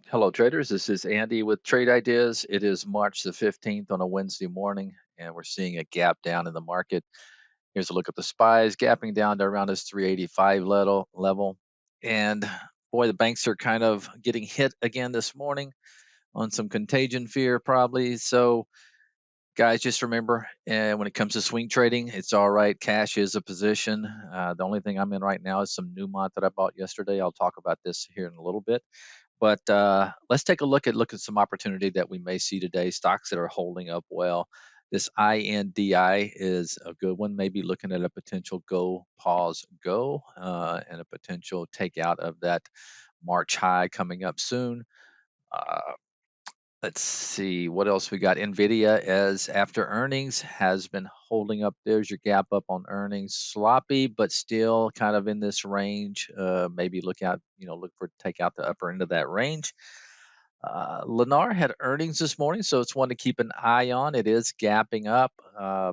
Hello, traders. This is Andy with Trade Ideas. It is March the 15th on a Wednesday morning, and we're seeing a gap down in the market. Here's a look at the SPYs, gapping down to around this 385 level. And boy, the banks are kind of getting hit again this morning on some contagion fear, probably. So, guys, just remember, when it comes to swing trading, it's all right. Cash is a position. The only thing I'm in right now is some Newmont that I bought yesterday. I'll talk about this here in a little bit. But let's take a look at some opportunity that we may see today. Stocks that are holding up well. This INDI is a good one. Maybe looking at a potential go, pause, go, and a potential takeout of that March high coming up soon. Uh, let's see what else we got. NVDA, as after earnings, has been holding up. There's your gap up on earnings. Sloppy, but still kind of in this range. Maybe look for take out the upper end of that range. Lennar had earnings this morning, so it's one to keep an eye on. It is gapping up,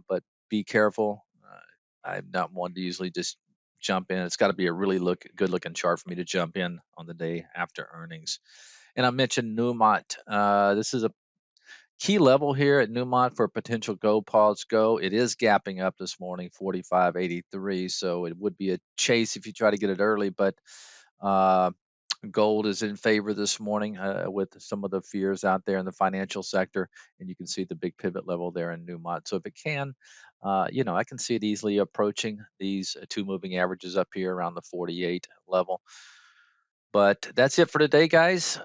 but be careful. I'm not one to usually just jump in. It's got to be a really good looking chart for me to jump in on the day after earnings. And I mentioned Newmont. This is a key level here at Newmont for a potential go, pause, go. It is gapping up this morning, 45.83. So it would be a chase if you try to get it early, but uh, gold is in favor this morning with some of the fears out there in the financial sector, and you can see the big pivot level there in Newmont. So if it can, I can see it easily approaching these two moving averages up here around the 48 level. But that's it for today, guys.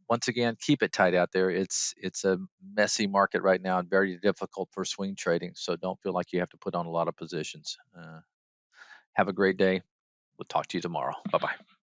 Once again, keep it tight out there. It's a messy market right now and very difficult for swing trading. So don't feel like you have to put on a lot of positions. Have a great day. We'll talk to you tomorrow. Bye bye.